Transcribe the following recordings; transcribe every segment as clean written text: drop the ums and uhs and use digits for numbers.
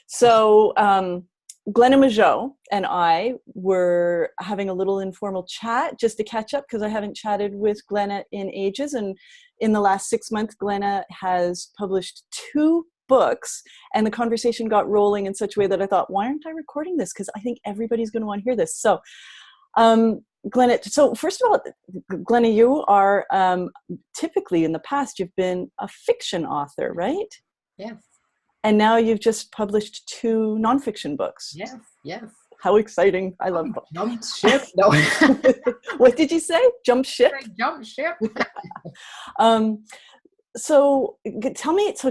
So Glenna Mageau and I were having a little informal chat just to catch up because I haven't chatted with Glenna in ages. And in the last 6 months, Glenna has published 2 books, and the conversation got rolling in such a way that I thought, why aren't I recording this? Because I think everybody's going to want to hear this. So Glenna, so first of all, Glenna, you are typically in the past, you've been a fiction author, right? Yes. And now you've just published 2 nonfiction books. Yes, yes. How exciting. I love books. Jump ship. No. What did you say? Jump ship? Jump ship. So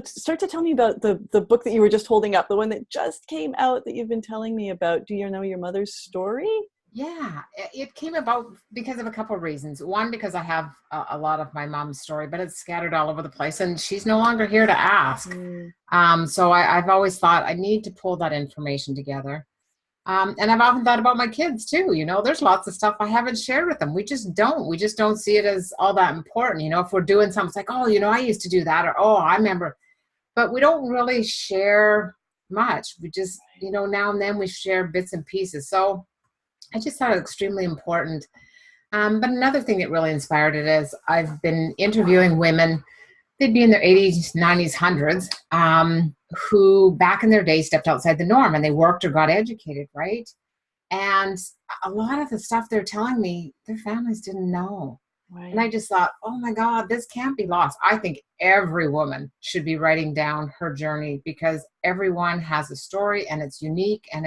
start to tell me about the book that you were just holding up, the one that just came out that you've been telling me about. Do you know your mother's story? Yeah, it came about because of a couple of reasons. One, because I have a lot of my mom's story, but it's scattered all over the place, and she's no longer here to ask. So I've always thought I need to pull that information together. And I've often thought about my kids too. There's lots of stuff I haven't shared with them. We just don't see it as all that important. If we're doing something, it's like, oh, I used to do that, or, oh, I remember. But we don't really share much. We just, now and then we share bits and pieces. So I just thought it was extremely important. But another thing that really inspired it is I've been interviewing women, they'd be in their 80s, 90s, 100s, who back in their day stepped outside the norm and they worked or got educated, right? And a lot of the stuff they're telling me, their families didn't know. Right. And I just thought, oh my God, this can't be lost. I think every woman should be writing down her journey because everyone has a story and it's unique and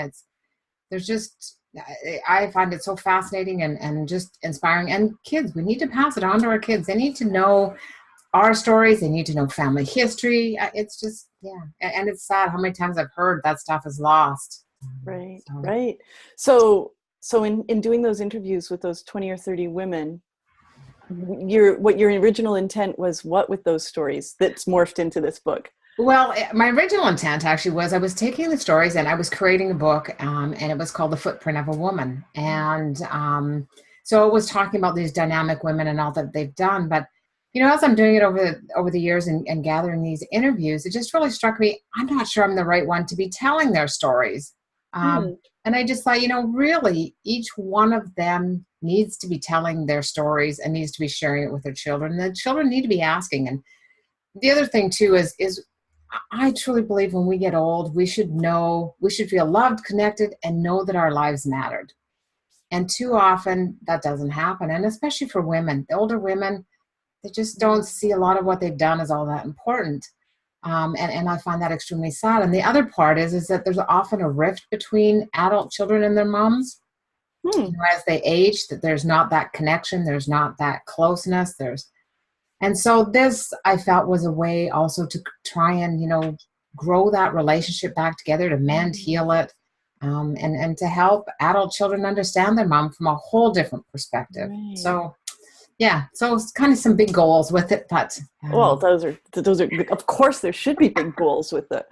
I find it so fascinating and just inspiring. And kids, we need to pass it on to our kids. They need to know our stories. They need to know family history. It's just, yeah. And it's sad how many times I've heard that stuff is lost. Right, right. So in doing those interviews with those 20 or 30 women, what your original intent was what with those stories that's morphed into this book? Well, my original intent actually was I was taking the stories and I was creating a book and it was called The Footprint of a Woman. And so it was talking about these dynamic women and all that they've done. But, as I'm doing it over the years and gathering these interviews, it just really struck me, I'm not sure I'm the right one to be telling their stories. And I just thought, really each one of them needs to be telling their stories and needs to be sharing it with their children. And the children need to be asking. And the other thing too is I truly believe when we get old, we should feel loved, connected, and know that our lives mattered. And too often that doesn't happen. And especially for women, the older women, they just don't see a lot of what they've done as all that important. And I find that extremely sad. And the other part is that there's often a rift between adult children and their moms. As they age, that there's not that connection, there's not that closeness, and so this, I felt, was a way also to try and, grow that relationship back together, to mend, heal it, and to help adult children understand their mom from a whole different perspective. Right. So, yeah, so it's kind of some big goals with it, but well, those are of course there should be big goals with it.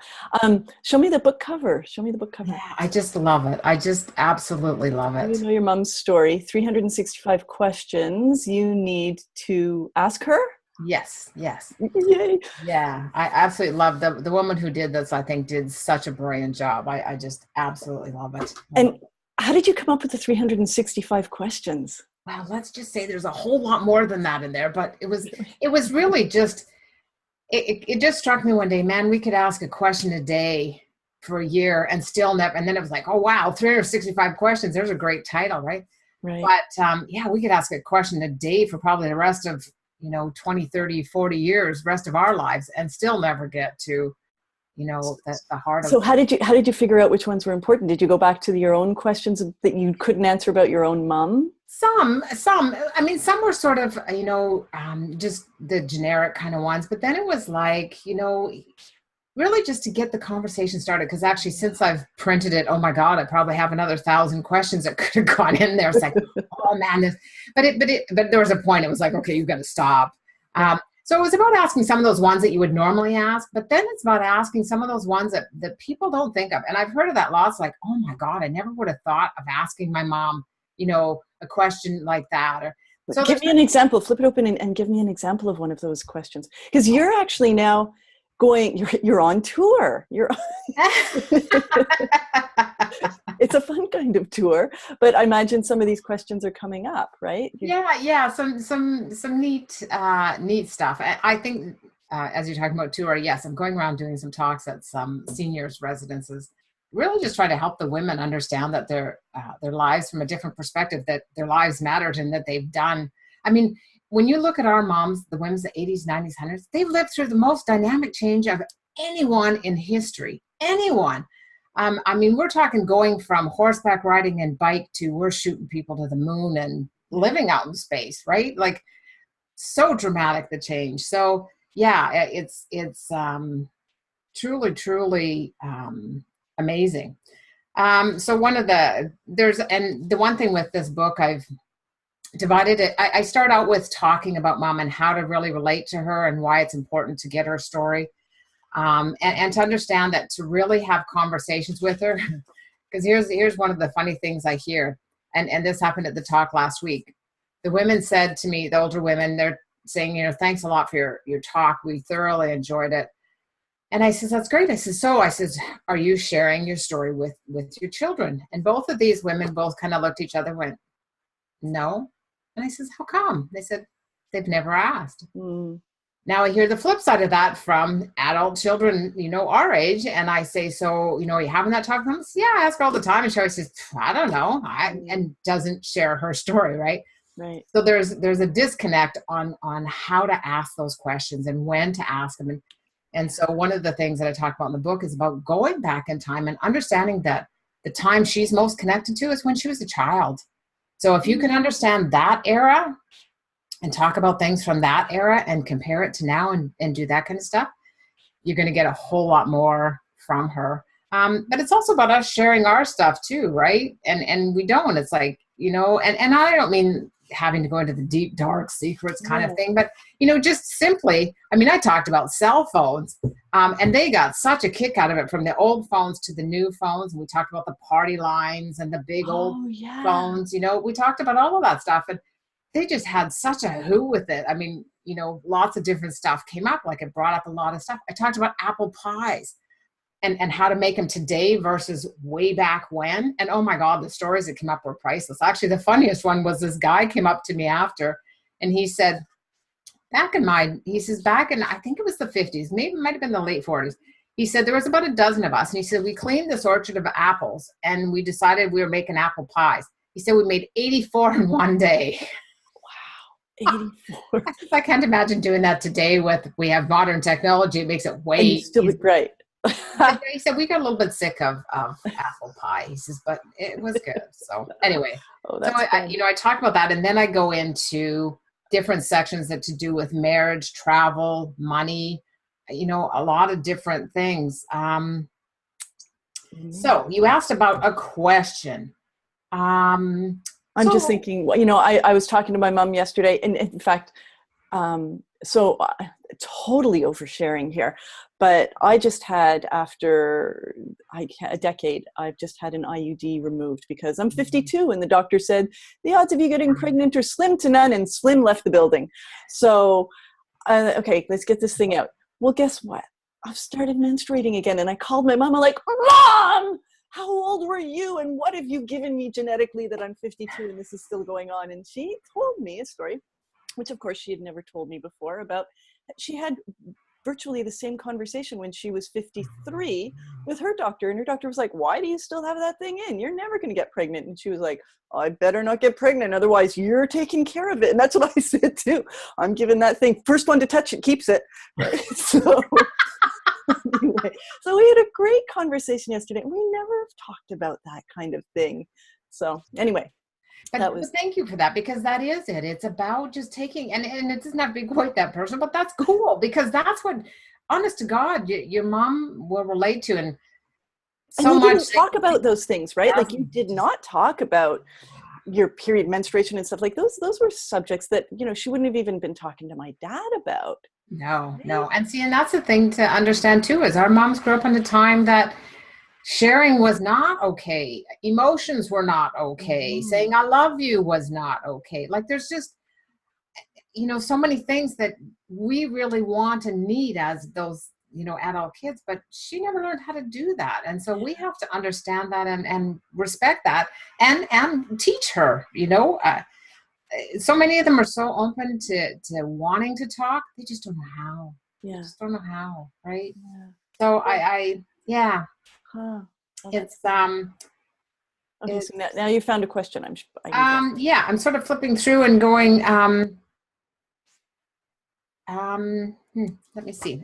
Show me the book cover. Yeah, I just love it. I just absolutely love it. You know your mom's story. 365 questions you need to ask her. Yes. Yay. Yeah, I absolutely love the woman who did this. I think did such a brilliant job. I just absolutely love it. And how did you come up with the 365 questions? Well, let's just say there's a whole lot more than that in there, but it was really just, it just struck me one day, man, we could ask a question a day for a year and still never, and then it was like, oh wow, 365 questions. There's a great title, right? Right. But yeah, we could ask a question a day for probably the rest of, 20, 30, 40 years, rest of our lives, and still never get to, the heart of it. So how did you figure out which ones were important? Did you go back to your own questions that you couldn't answer about your own mom? Some. I mean, some were sort of, just the generic kind of ones. But then it was like, really just to get the conversation started. Because actually, since I've printed it, oh my God, I probably have another 1,000 questions that could have gone in there. It's like, oh man, but there was a point. It was like, okay, you've got to stop. So it was about asking some of those ones that you would normally ask, but then it's about asking some of those ones that people don't think of. And I've heard of that lots, like, oh my God, I never would have thought of asking my mom, a question like that. So give me an example. Flip it open and give me an example of one of those questions. Because you're actually now you're on tour. It's a fun kind of tour, but I imagine some of these questions are coming up, right? Yeah. Some neat stuff. I think as you're talking about tour, yes, I'm going around doing some talks at some seniors residences, really just trying to help the women understand that their lives from a different perspective, that their lives mattered and that they've done. I mean, when you look at our moms, the women's the 80s, 90s, 100s, they've lived through the most dynamic change of anyone in history. Anyone. I mean, we're talking going from horseback riding and bike to we're shooting people to the moon and living out in space, right? Like, so dramatic, the change. So yeah, it's truly amazing. So the one thing with this book, I've divided it. I start out with talking about mom and how to really relate to her and why it's important to get her story. And to understand that to really have conversations with her, because here's one of the funny things I hear, and this happened at the talk last week. The women said to me, the older women, they're saying, thanks a lot for your talk. We thoroughly enjoyed it. And I says, that's great. I says, are you sharing your story with your children? And both of these women both kind of looked at each other and went, no. And I says, how come? They said, they've never asked. Mm. Now I hear the flip side of that from adult children, our age. And I say, so, are you having that talk with them? Yeah, I ask her all the time. And she always says, I don't know. And doesn't share her story. Right. Right. So there's a disconnect on how to ask those questions and when to ask them. And so one of the things that I talk about in the book is about going back in time and understanding that the time she's most connected to is when she was a child. So if you can understand that era and talk about things from that era and compare it to now and do that kind of stuff, you're going to get a whole lot more from her. But it's also about us sharing our stuff too, right? And we don't. It's like, and I don't mean having to go into the deep, dark secrets kind of thing, but, just simply, I talked about cell phones, and they got such a kick out of it, from the old phones to the new phones. And we talked about the party lines and the big old phones, we talked about all of that stuff, and they just had such a who with it. Lots of different stuff came up. Like, it brought up a lot of stuff. I talked about apple pies and how to make them today versus way back when. And oh my God, the stories that came up were priceless. Actually, the funniest one was this guy came up to me after, and he said, back in, I think it was the 50s, maybe it might've been the late 40s. He said, there was about a dozen of us. And he said, we cleaned this orchard of apples and we decided we were making apple pies. He said, we made 84 in one day. 84. I can't imagine doing that today we have modern technology. It makes it way easier. Right. He said, we got a little bit sick of apple pie. He says, but it was good. So anyway, I talk about that. And then I go into different sections that to do with marriage, travel, money, a lot of different things. So you asked about a question. I'm just thinking, I was talking to my mom yesterday, and in fact, totally oversharing here, but I just had, after a decade, I've just had an IUD removed because I'm 52, and the doctor said the odds of you getting pregnant are slim to none, and slim left the building. So, okay, let's get this thing out. Well, guess what? I've started menstruating again, and I called my mom. I'm like, Mom, how old were you, and what have you given me genetically that I'm 52 and this is still going on? And she told me a story, which of course she had never told me before, about she had virtually the same conversation when she was 53 with her doctor, and her doctor was like, why do you still have that thing in? You're never going to get pregnant. And she was like, I better not get pregnant, otherwise you're taking care of it. And that's what I said too. I'm giving that thing, first one to touch it keeps it. Right? So anyway, so we had a great conversation yesterday, and we never have talked about that kind of thing. So anyway, but thank you for that, because that is it. It's about just taking, and it doesn't have to be quite that person, but that's cool, because that's what, honest to God, your mom will relate to. And you didn't talk about those things, right? Like, you did not talk about your period, menstruation and stuff like those were subjects that, she wouldn't have even been talking to my dad about. No. And see, and that's the thing to understand too, is our moms grew up in a time that sharing was not okay. Emotions were not okay. Mm-hmm. Saying I love you was not okay. Like, there's just, so many things that we really want and need as those adult kids, but she never learned how to do that. And so we have to understand that and respect that and teach her, so many of them are so open to wanting to talk. They just don't know how. Yeah. They just don't know how. Right. Yeah. So yeah, Huh. Well, it's, okay. So now you found a question. yeah, I'm sort of flipping through and going, let me see.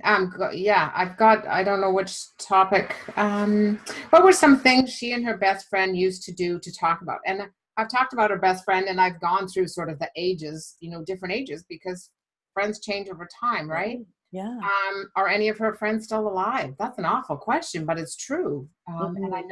Yeah, I don't know which topic. What were some things she and her best friend used to do to talk about? And I've talked about her best friend, and I've gone through sort of the ages, different ages, because friends change over time, right? Yeah. Are any of her friends still alive? That's an awful question, but it's true. And I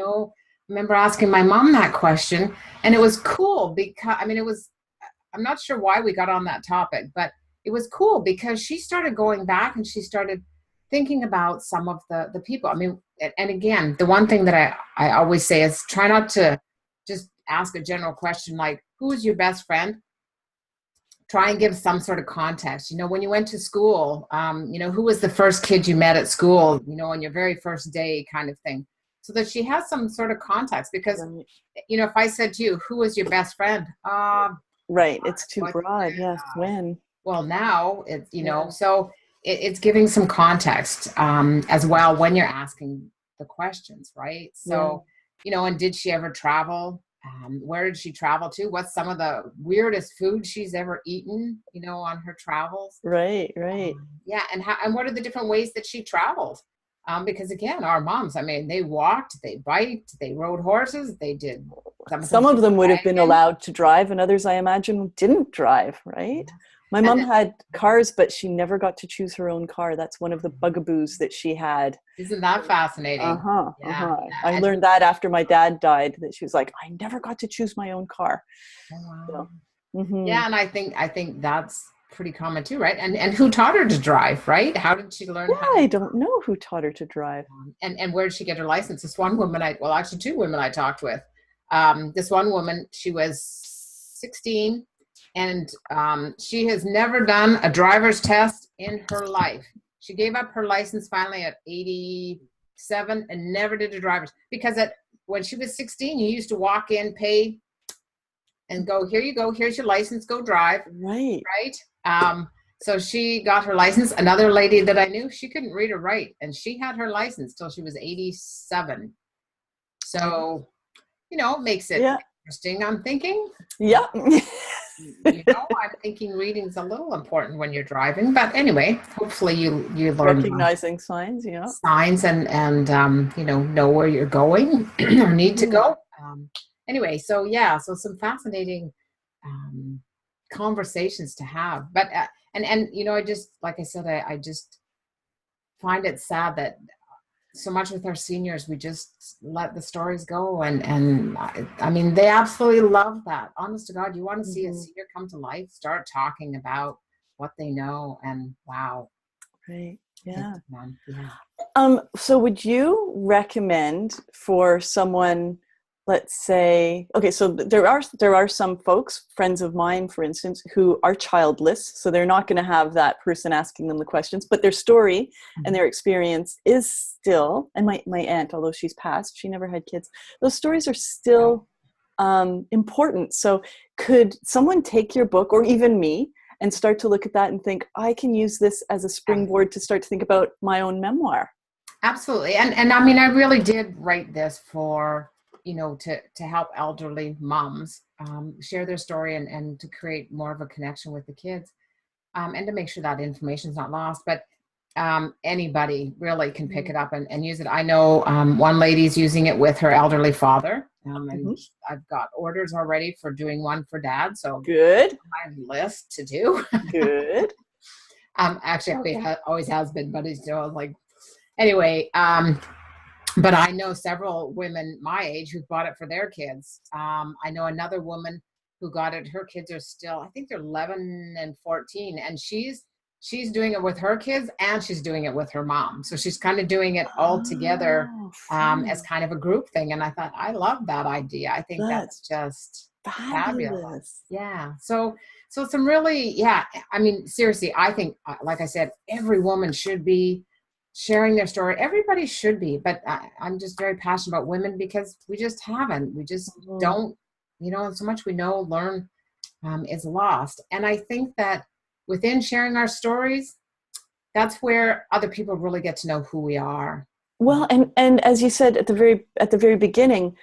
remember asking my mom that question, and it was cool because, I'm not sure why we got on that topic, but it was cool because she started going back and she started thinking about some of the people. And again, the one thing that I always say is try not to just ask a general question like, who is your best friend? Try and give some sort of context. When you went to school, who was the first kid you met at school, on your very first day kind of thing. So that she has some sort of context because, if I said to you, who was your best friend? Right. It's too broad. Yes. When? Well, now it's, so it's giving some context as well when you're asking the questions, right? So, and did she ever travel? Where did she travel to? What's some of the weirdest food she's ever eaten, on her travels? Right. Yeah. And what are the different ways that she traveled? Because again, our moms, they walked, they biked, they rode horses, they did. Some of them would have been allowed to drive, and others, I imagine, didn't drive, right? Yeah. My mom had cars, but she never got to choose her own car. That's one of the bugaboos that she had. Isn't that fascinating? Yeah. I learned that after my dad died, that she was like, I never got to choose my own car. Oh, wow. So, yeah, and I think that's pretty common too, right? And who taught her to drive, right? How did she learn? I don't know who taught her to drive. And where did she get her license? This one woman, actually two women I talked with. This one woman, she was 16, and she has never done a driver's test in her life. She gave up her license finally at 87 and never did a driver's, because when she was 16, you used to walk in, pay, and go, here you go, here's your license, go drive. Right. So she got her license. Another lady that I knew, she couldn't read or write, and she had her license till she was 87. So, makes it interesting. I'm thinking. Yeah. I'm thinking reading's a little important when you're driving. But anyway, hopefully you learn recognizing signs, signs and know where you're going or need to go. Anyway, so some fascinating conversations to have. But and I just, like I said, I just find it sad that so much with our seniors, we just let the stories go. And they absolutely love that. Honest to God, you want to see a senior come to life, start talking about what they know, and wow. Right. Yeah. Yeah. So would you recommend for someone, let's say, okay, so there are some folks, friends of mine, for instance, who are childless. So they're not going to have that person asking them the questions, but their story and their experience is still, and my aunt, although she's passed, she never had kids, those stories are still important. So could someone take your book, or even me, and start to look at that and think, I can use this as a springboard to start to think about my own memoir? Absolutely. And I really did write this for, to help elderly moms share their story and to create more of a connection with the kids, and to make sure that information is not lost. But anybody really can pick it up and use it. I know one lady's using it with her elderly father, and I've got orders already for doing one for Dad. So good. My list to do. Good. Actually, always has been, but it's like anyway. But I know several women my age who bought it for their kids. I know another woman who got it. Her kids are still, I think they're 11 and 14, and she's doing it with her kids and she's doing it with her mom. So she's kind of doing it all together as kind of a group thing. And I thought, I love that idea. I think that's just fabulous. Yeah. So some really, seriously, I think, like I said, every woman should be sharing their story. Everybody should be, but I'm just very passionate about women because we just haven't. We just don't, so much we know, learn is lost. And I think that within sharing our stories, that's where other people really get to know who we are. Well, and as you said at the very beginning,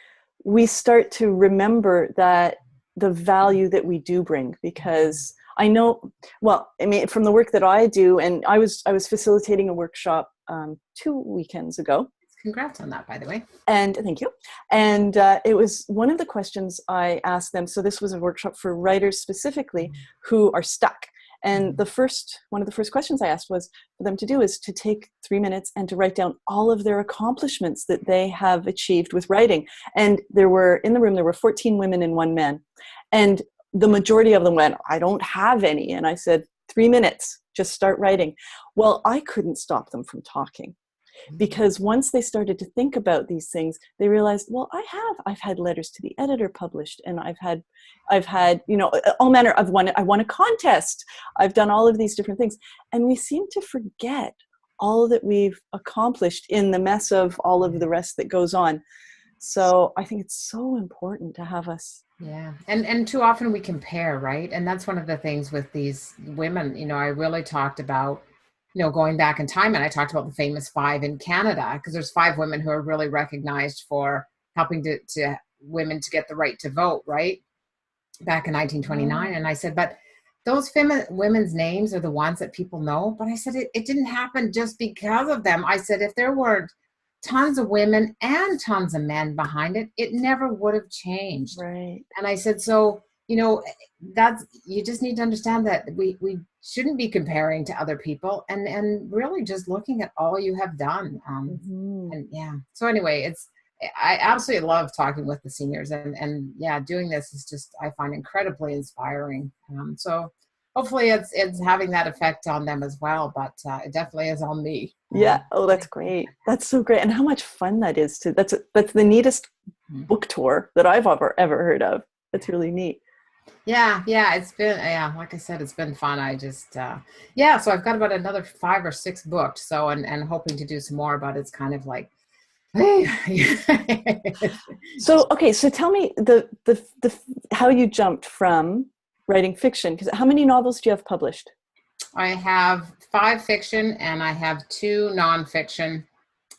we start to remember that the value that we do bring, because I know, well, I mean, from the work that I do, and I was facilitating a workshop 2 weekends ago. Congrats on that, by the way. And thank you. And it was one of the questions I asked them. So this was a workshop for writers specifically who are stuck. And one of the first questions I asked was for them to do is to take 3 minutes and to write down all of their accomplishments that they have achieved with writing. And in the room, there were 14 women and 1 man. And the majority of them went, I don't have any. And I said, 3 minutes, just start writing. Well, I couldn't stop them from talking. Because once they started to think about these things, they realized, well, I've had letters to the editor published, and I've had, all manner of I won a contest. I've done all of these different things. And we seem to forget all that we've accomplished in the mess of all of the rest that goes on. So I think it's so important to have us. Yeah. And too often we compare, right? And that's one of the things with these women, I really talked about, going back in time, and I talked about the famous 5 in Canada, because there's 5 women who are really recognized for helping to women to get the right to vote, right? Back in 1929. And I said, but those women's names are the ones that people know. But I said, it didn't happen just because of them. I said, if there weren't tons of women and tons of men behind it, it never would have changed. Right. And I said, so, that's, you just need to understand that we shouldn't be comparing to other people, and really just looking at all you have done. And yeah, so anyway, I absolutely love talking with the seniors, and yeah, doing this is just, I find incredibly inspiring. So hopefully it's having that effect on them as well, but it definitely is on me. Yeah. Oh, that's great. That's so great. And how much fun that is that's the neatest book tour that I've ever heard of. That's really neat. Yeah, it's been, like I said, it's been fun. I just, so I've got about another 5 or 6 booked. So, and hoping to do some more, but it's kind of like, So, okay. So tell me the how you jumped from writing fiction, because how many novels do you have published? I have 5 fiction and I have 2 nonfiction.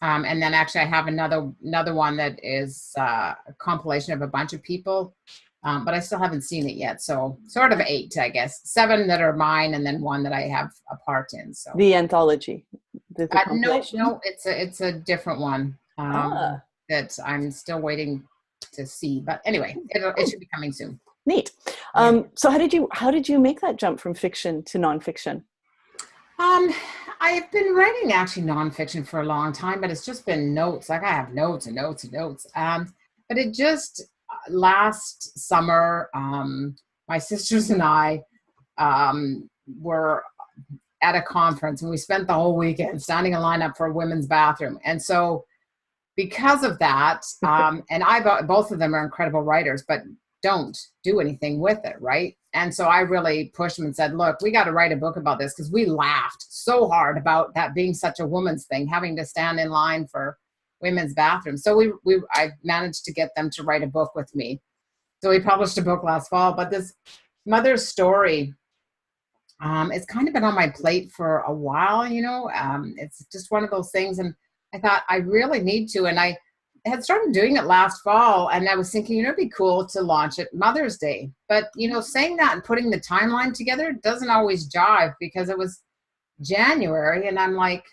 And then actually I have another one that is a compilation of a bunch of people. But I still haven't seen it yet. So sort of 8, I guess. 7 that are mine, and then 1 that I have a part in. So the anthology. No, it's a different one that I'm still waiting to see. But anyway, it should be coming soon. Neat. So how did you make that jump from fiction to nonfiction? I've been writing actually nonfiction for a long time, but it's just been notes. Like I have notes and notes and notes. But it just last summer, my sisters and I were at a conference, and we spent the whole weekend standing in line up for a women's bathroom. And so because of that, and both of them are incredible writers, but don't do anything with it, right? And so I really pushed them and said, look, we got to write a book about this, because we laughed so hard about that being such a woman's thing, having to stand in line for women's bathrooms. So I managed to get them to write a book with me. So we published a book last fall, but this mother's story, it's kind of been on my plate for a while, it's just one of those things. And I thought I really need to, and I had started doing it last fall, and I was thinking, it'd be cool to launch it Mother's Day. But, saying that and putting the timeline together doesn't always jive, because it was January and I'm like,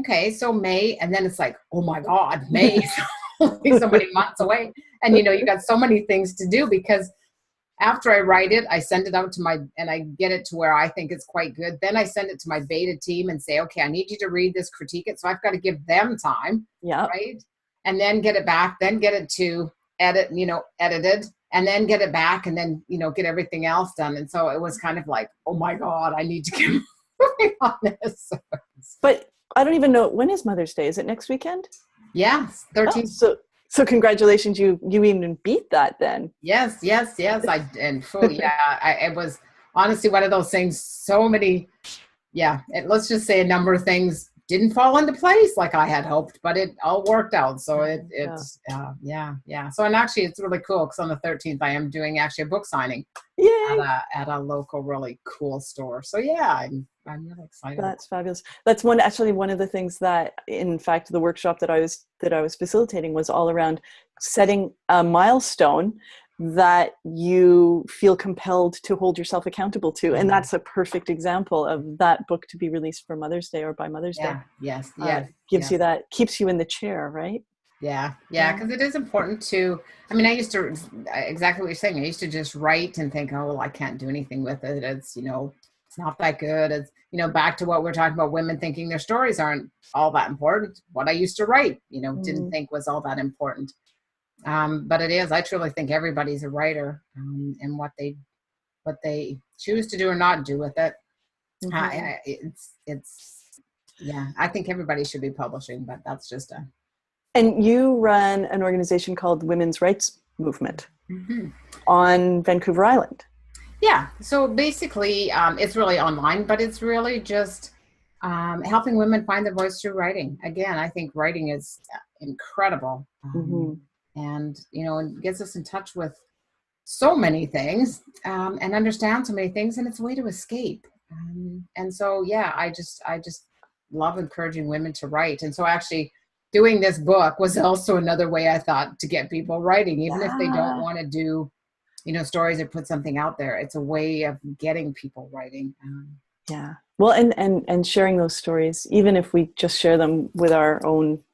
okay, so May, and then it's like, oh my God, May is only so many months away. And, you got so many things to do, because after I write it, I send it out and I get it to where I think it's quite good. Then I send it to my beta team and say, okay, I need you to read this, critique it. So I've got to give them time, right? And then get it back, then get it to edit, edited, and then get it back, and then, get everything else done. And so it was kind of like, oh my God, I need to get moving on this. But I don't even know, when is Mother's Day? Is it next weekend? Yes, 13th. Oh, so congratulations, you even beat that then. Yes. It was honestly one of those things, so many, let's just say a number of things didn't fall into place like I had hoped, but it all worked out. So yeah. So, and actually it's really cool because on the 13th, I am doing actually a book signing Yay! at a local, really cool store. So yeah, I'm really excited. That's fabulous. That's one of the things that, in fact, the workshop that I was facilitating was all around setting a milestone that you feel compelled to hold yourself accountable to. And that's a perfect example of that book to be released for Mother's Day or by Mother's Day. Yes. Gives you that, keeps you in the chair, right? Yeah. Because it is important to, I mean, I used to, exactly what you're saying. I used to just write and think, oh, well, I can't do anything with it. It's, it's not that good. It's, back to what we're talking about, women thinking their stories aren't all that important. What I used to write, didn't think was all that important. But it is. I truly think everybody's a writer, and what they choose to do or not do with it. I think everybody should be publishing, but that's just a. And you run an organization called Women's Rights Movement on Vancouver Island. Yeah. So basically, it's really online, but it's really just helping women find their voice through writing. Again, I think writing is incredible. And, it gets us in touch with so many things and understand so many things, and it's a way to escape. And so, yeah, I just love encouraging women to write. And so actually doing this book was also another way I thought to get people writing, even if they don't want to do, stories or put something out there. It's a way of getting people writing. Well, and sharing those stories, even if we just share them with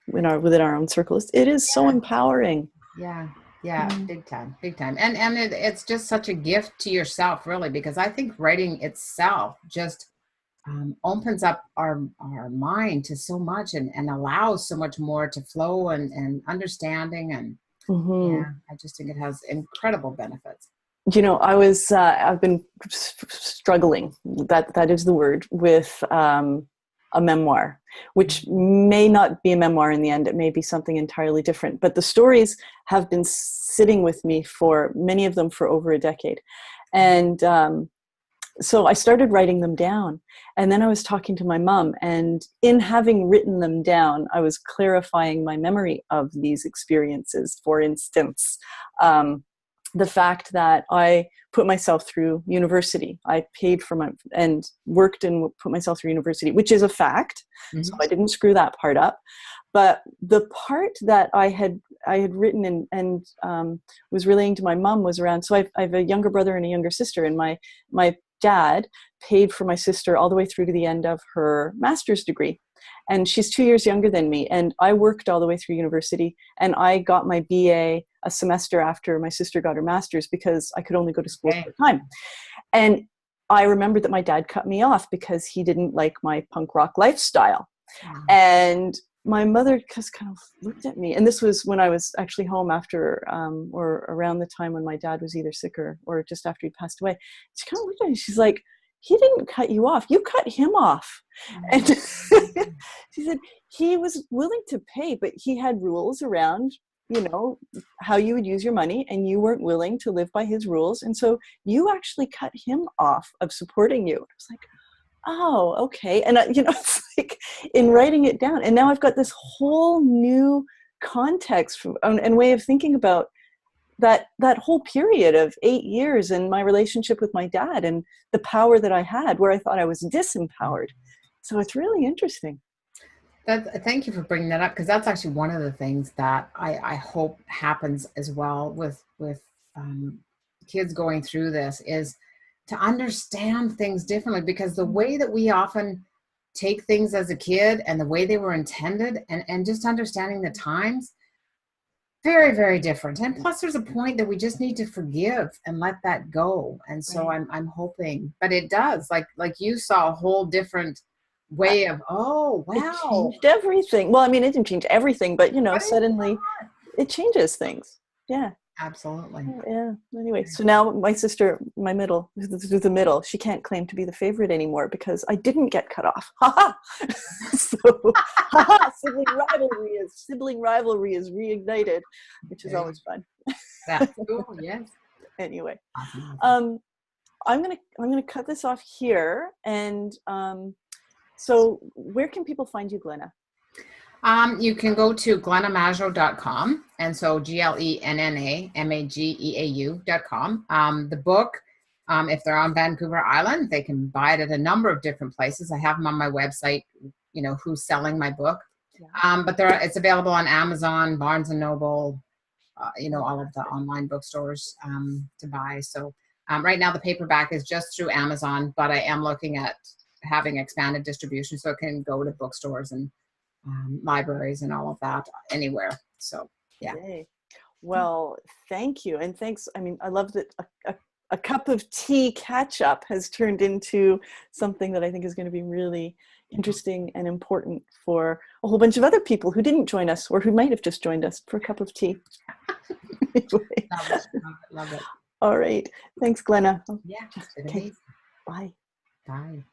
within our own circles, it is so empowering. Big time. And it's just such a gift to yourself, really, because I think writing itself just opens up our mind to so much and allows so much more to flow and understanding. And I just think it has incredible benefits. I've been struggling, that is the word, with a memoir, which may not be a memoir in the end. It may be something entirely different. But the stories have been sitting with me, for many of them, for over a decade. And so I started writing them down. And then I was talking to my mom. And in having written them down, I was clarifying my memory of these experiences. For instance, the fact that I put myself through university. I paid for and worked and put myself through university, which is a fact. So I didn't screw that part up. But the part that I had written and was relaying to my mom was around, so I have a younger brother and a younger sister, and my dad paid for my sister all the way through to the end of her master's degree. And she's 2 years younger than me. And I worked all the way through university, and I got my BA a semester after my sister got her master's because I could only go to school part-time. And I remembered that my dad cut me off because he didn't like my punk rock lifestyle. And my mother just kind of looked at me. And this was when I was actually home after, or around the time when my dad was either sick or just after he passed away. She kind of looked at me. She's like, he didn't cut you off. You cut him off. And she said, he was willing to pay, but he had rules around, how you would use your money, and you weren't willing to live by his rules. And so you actually cut him off of supporting you. I was like, oh, okay. And, it's like in writing it down. And now I've got this whole new context and way of thinking about that whole period of 8 years and my relationship with my dad and the power that I had where I thought I was disempowered. So it's really interesting. Thank you for bringing that up, because that's actually one of the things that I hope happens as well with kids going through this, is to understand things differently, because the way that we often take things as a kid and the way they were intended and just understanding the times, very, very different. And plus there's a point that we just need to forgive and let that go. And so I'm hoping, but it does, like you saw a whole different way of, oh, wow. It changed everything. Well, I mean, it didn't change everything, but suddenly it changes things. Yeah. Absolutely. Yeah. Anyway, so now my sister, the middle, she can't claim to be the favorite anymore because I didn't get cut off. Ha ha. So sibling rivalry is reignited, which is always fun. That's cool. Yes. Anyway, I'm gonna cut this off here, and So where can people find you, Glenna? You can go to glennamageau.com, and so GLENNAMAGEAU.com. The book, if they're on Vancouver Island, they can buy it at a number of different places. I have them on my website, who's selling my book. Yeah. But it's available on Amazon, Barnes and Noble, all of the online bookstores to buy. So right now the paperback is just through Amazon, but I am looking at having expanded distribution so it can go to bookstores and libraries and all of that anywhere. So yeah. Yay. Well, thank you. And thanks. I mean, I love that a cup of tea catch up has turned into something that I think is going to be really interesting and important for a whole bunch of other people who didn't join us or who might have just joined us for a cup of tea. Anyway. Love it. All right. Thanks, Glenna. Yeah. Okay. Bye. Bye.